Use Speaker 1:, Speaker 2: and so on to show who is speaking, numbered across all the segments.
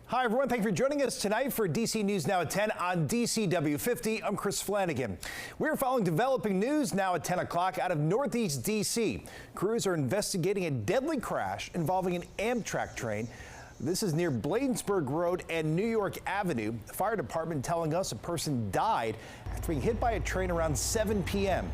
Speaker 1: Hi, everyone. Thank you for joining us tonight for DC News Now at 10 on DCW 50. I'm Chris Flanagan. We're following developing news now at 10 o'clock out of Northeast DC. Crews are investigating a deadly crash involving an Amtrak train. This is near Bladensburg Road and New York Avenue. The fire department telling us a person died after being hit by a train around 7 p.m.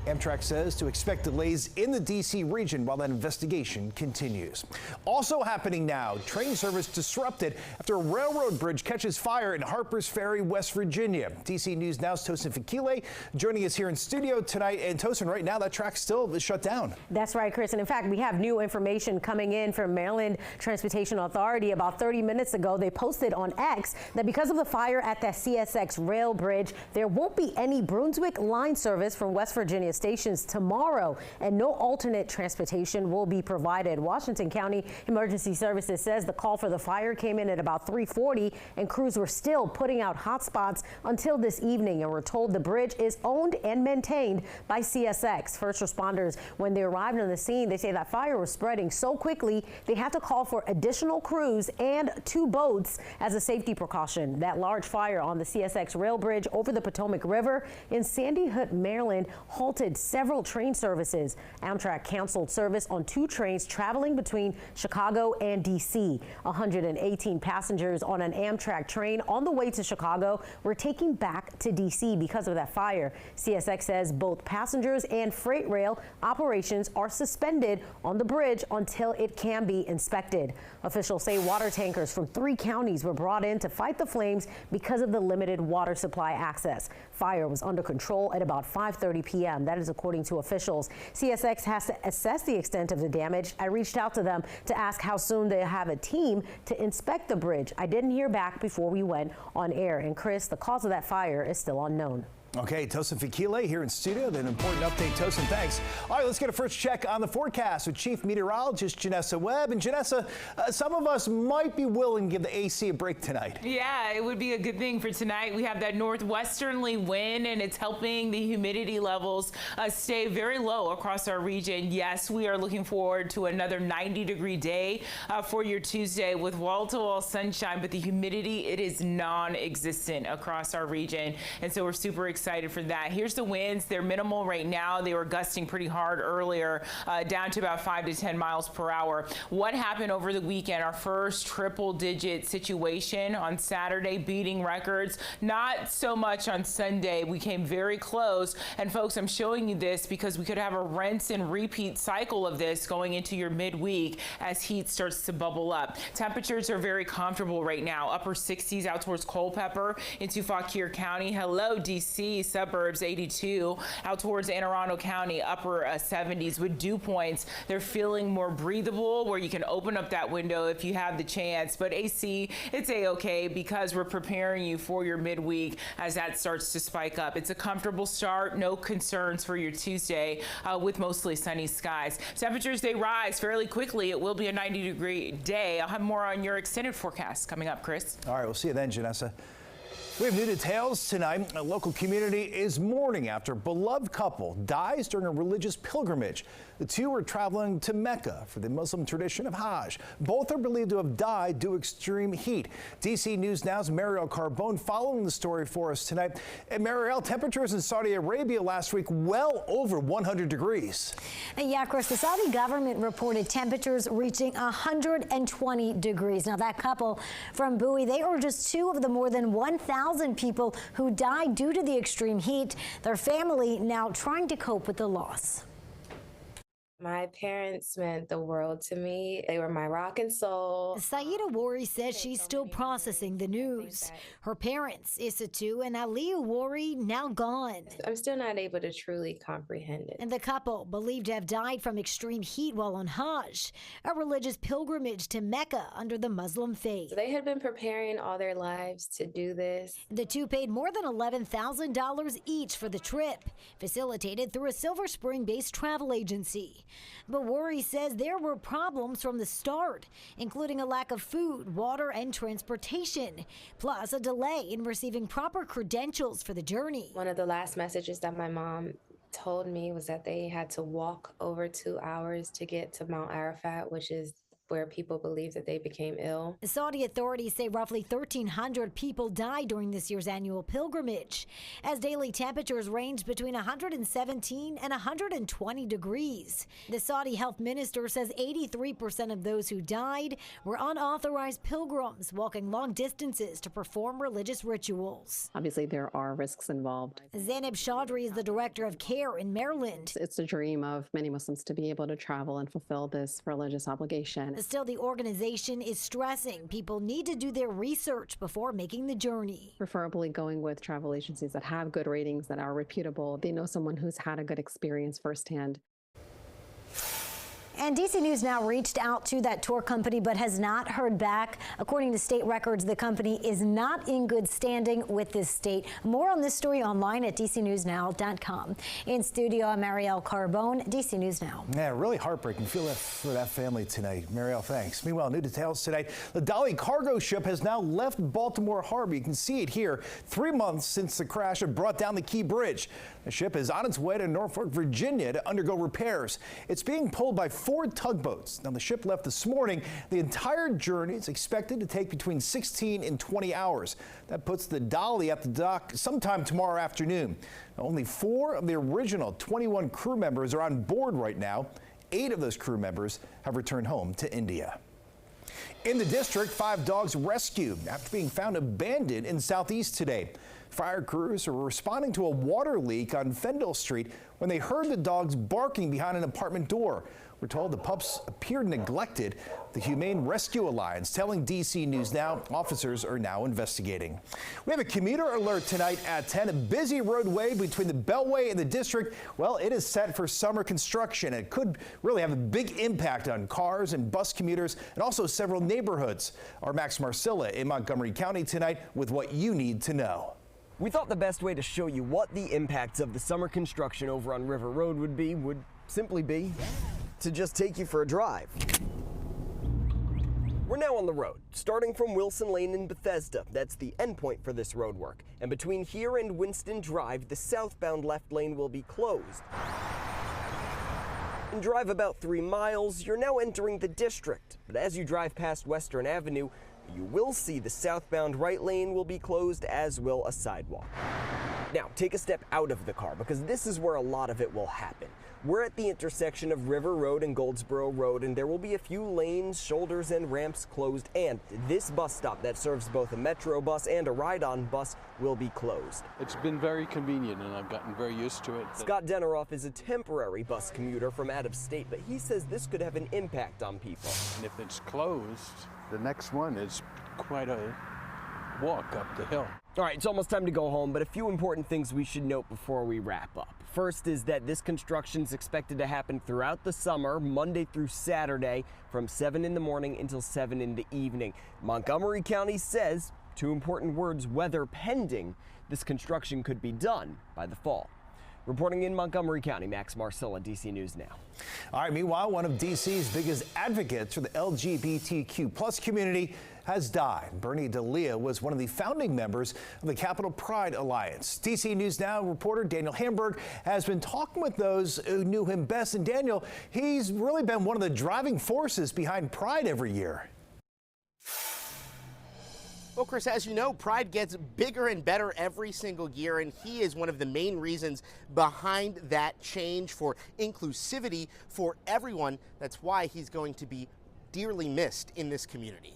Speaker 1: Amtrak says to expect delays in the D.C. region while that investigation continues. Also happening now, train service disrupted after a railroad bridge catches fire in Harpers Ferry, West Virginia. D.C. News Now's Tosin Fakile joining us here in studio tonight. And Tosin, right now that track still is shut down. That's right, Chris. And in fact, we have new information coming in from Maryland Transportation Authority. About 30 minutes ago, they posted on X that because of the fire at the CSX rail bridge, there won't be any Brunswick line service from West Virginia stations tomorrow, and no alternate transportation will be provided. Washington County Emergency Services says the call for the fire came in at about 3:40, and crews were still putting out hot spots until this evening, and we're told the bridge is owned and maintained by CSX. First responders, when they arrived on the scene, they say that fire was spreading so quickly they had to call for additional crews and 2 boats as a safety precaution. That large fire on the CSX rail bridge over the Potomac River in Sandy Hook, Maryland, halted several train services. Amtrak canceled service on 2 trains traveling between Chicago and D.C. 118 passengers on an Amtrak train on the way to Chicago were taken back to D.C. because of that fire. CSX says both passengers and freight rail operations are suspended on the bridge until it can be inspected. Officials say water tankers from 3 counties were brought in to fight the flames because of the limited water supply access. Fire was under control at about 5:30 p.m. That is according to officials. CSX has to assess the extent of the damage. I reached out to them to ask how soon they have a team to inspect the bridge. I didn't hear back before we went on air. And Chris, the cause of that fire is still unknown. Okay, Tosin Fakile here in studio. An important update, Tosin. Thanks. All right, let's get a first check on the forecast with Chief Meteorologist Janessa Webb. And Janessa, some of us might be willing to give the AC a break tonight.
Speaker 2: Yeah, it would be a good thing for tonight. We have that northwesterly wind, and it's helping the humidity levels stay very low across our region. Yes, we are looking forward to another 90-degree day for your Tuesday with wall-to-wall sunshine, but the humidity, it is non-existent across our region. And so we're super excited for that. Here's the winds. They're minimal right now. They were gusting pretty hard earlier, down to about 5 to 10 miles per hour. What happened over the weekend? Our first triple-digit situation on Saturday, beating records. Not so much on Sunday. We came very close. And folks, I'm showing you this because we could have a rinse and repeat cycle of this going into your midweek as heat starts to bubble up. Temperatures are very comfortable right now. Upper 60s out towards Culpeper into Fauquier County. Hello, DC. Suburbs 82, out towards Anne Arundel County, upper 70s with dew points. They're feeling more breathable where you can open up that window if you have the chance. But AC, it's a-okay because we're preparing you for your midweek as that starts to spike up. It's a comfortable start. No concerns for your Tuesday with mostly sunny skies. Temperatures, they rise fairly quickly. It will be a 90-degree day. I'll have more on your extended forecast coming up, Chris.
Speaker 1: All right, we'll see you then, Janessa. We have new details tonight. A local community is mourning after a beloved couple dies during a religious pilgrimage. The 2 were traveling to Mecca for the Muslim tradition of Hajj. Both are believed to have died due to extreme heat. DC News Now's Mariel Carbone following the story for us tonight. And Mariel, temperatures in Saudi Arabia last week well over 100 degrees.
Speaker 3: Yeah, Chris, the Saudi government reported temperatures reaching 120 degrees. Now, that couple from Bowie, they are just 2 of the more than 1,000 people who died due to the extreme heat. Their family now trying to cope with the loss.
Speaker 4: My parents meant the world to me. They were my rock and soul.
Speaker 3: Saida Wari says she's still processing the news. Her parents, Issatu and Aliya Wari, now gone.
Speaker 4: I'm still not able to truly comprehend it.
Speaker 3: And the couple believed to have died from extreme heat while on Hajj, a religious pilgrimage to Mecca under the Muslim faith.
Speaker 4: They had been preparing all their lives to do this.
Speaker 3: The 2 paid more than $11,000 each for the trip, facilitated through a Silver Spring-based travel agency. But Wari says there were problems from the start, including a lack of food, water, and transportation, plus a delay in receiving proper credentials for the journey.
Speaker 4: One of the last messages that my mom told me was that they had to walk over 2 hours to get to Mount Arafat, which is where people believe that they became ill.
Speaker 3: Saudi authorities say roughly 1,300 people died during this year's annual pilgrimage, as daily temperatures ranged between 117 and 120 degrees. The Saudi health minister says 83% of those who died were unauthorized pilgrims walking long distances to perform religious rituals.
Speaker 5: Obviously, there are risks involved.
Speaker 3: Zainab Chaudhry is the director of care in Maryland.
Speaker 5: It's a dream of many Muslims to be able to travel and fulfill this religious obligation.
Speaker 3: Still, the organization is stressing people need to do their research before making the journey.
Speaker 5: Preferably going with travel agencies that have good ratings, that are reputable. They know someone who's had a good experience firsthand.
Speaker 3: And DC News Now reached out to that tour company but has not heard back. According to state records, the company is not in good standing with this state. More on this story online at dcnewsnow.com. In studio, I'm Marielle Carbone, DC News Now.
Speaker 1: Yeah, really heartbreaking. Feel that for that family tonight. Marielle, thanks. Meanwhile, new details tonight. The Dolly cargo ship has now left Baltimore Harbor. You can see it here. 3 months since the crash had brought down the Key Bridge. The ship is on its way to Norfolk, Virginia to undergo repairs. It's being pulled by 4 tugboats. Now, the ship left this morning. The entire journey is expected to take between 16 and 20 hours. That puts the Dolly at the dock sometime tomorrow afternoon. Now, only 4 of the original 21 crew members are on board right now. 8 of those crew members have returned home to India. In the district, 5 dogs rescued after being found abandoned in Southeast today. Fire crews were responding to a water leak on Fendel Street when they heard the dogs barking behind an apartment door. We're told the pups appeared neglected. The Humane Rescue Alliance telling DC News Now officers are now investigating. We have a commuter alert tonight at 10. A busy roadway between the Beltway and the district. Well, it is set for summer construction. It could really have a big impact on cars and bus commuters and also several neighborhoods. Our Max Marcilla in Montgomery County tonight with what you need to know.
Speaker 6: We thought the best way to show you what the impacts of the summer construction over on River Road would simply be to just take you for a drive. We're now on the road, starting from Wilson Lane in Bethesda. That's the endpoint for this road work. And between here and Winston Drive, the southbound left lane will be closed. And drive about 3 miles, you're now entering the district. But as you drive past Western Avenue, you will see the southbound right lane will be closed, as will a sidewalk. Now, take a step out of the car because this is where a lot of it will happen. We're at the intersection of River Road and Goldsboro Road, and there will be a few lanes, shoulders, and ramps closed, and this bus stop that serves both a Metro bus and a ride-on bus will be closed.
Speaker 7: It's been very convenient, and I've gotten very used to it.
Speaker 6: Scott Deneroff is a temporary bus commuter from out of state, but he says this could have an impact on people.
Speaker 7: And if it's closed, the next one is quite a walk up the hill.
Speaker 6: All right, it's almost time to go home, but a few important things we should note before we wrap up. First is that this construction is expected to happen throughout the summer, Monday through Saturday, from 7 in the morning until 7 in the evening. Montgomery County says, 2 important words, weather pending, this construction could be done by the fall. Reporting in Montgomery County, Max Marcilla, DC News Now.
Speaker 1: All right, meanwhile, one of DC's biggest advocates for the LGBTQ+ community has died. Bernie Deia was one of the founding members of the Capital Pride Alliance. DC News Now reporter Daniel Hamburg has been talking with those who knew him best. And Daniel, he's really been one of the driving forces behind Pride every year.
Speaker 8: Well, Chris, as you know, Pride gets bigger and better every single year, and he is one of the main reasons behind that change for inclusivity for everyone. That's why he's going to be dearly missed in this community.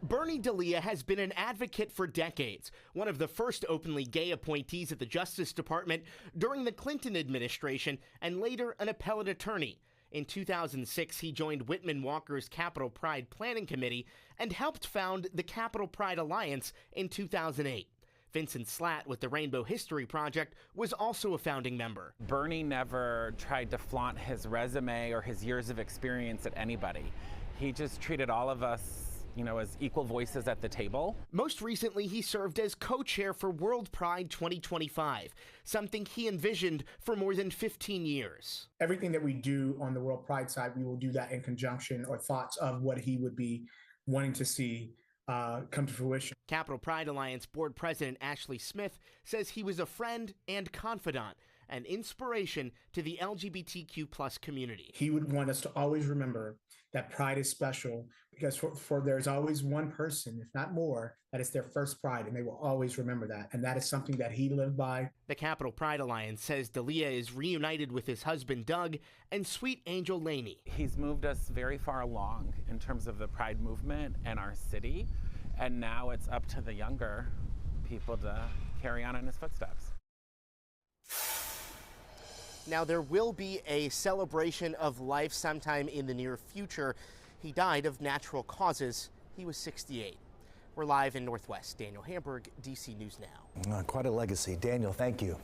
Speaker 8: Bernie Deia has been an advocate for decades, one of the first openly gay appointees at the Justice Department during the Clinton administration, and later an appellate attorney. In 2006, he joined Whitman Walker's Capital Pride Planning Committee and helped found the Capital Pride Alliance in 2008. Vincent Slatt with the Rainbow History Project was also a founding member.
Speaker 9: Bernie never tried to flaunt his resume or his years of experience at anybody. He just treated all of us, as equal voices at the table.
Speaker 8: Most recently, he served as co-chair for World Pride 2025, something he envisioned for more than 15 years.
Speaker 10: Everything that we do on the World Pride side, we will do that in conjunction or thoughts of what he would be wanting to see come to fruition.
Speaker 8: Capital Pride Alliance Board President Ashley Smith says he was a friend and confidant, an inspiration to the LGBTQ+ community.
Speaker 10: He would want us to always remember that pride is special because for there's always one person, if not more, that is their first pride, and they will always remember that. And that is something that he lived by.
Speaker 8: The Capital Pride Alliance says Deia is reunited with his husband, Doug, and sweet Angel Laney.
Speaker 9: He's moved us very far along in terms of the pride movement and our city, and now it's up to the younger people to carry on in his footsteps.
Speaker 8: Now, there will be a celebration of life sometime in the near future. He died of natural causes. He was 68. We're live in Northwest. Daniel Hamburg, DC News Now.
Speaker 1: Quite a legacy. Daniel, thank you.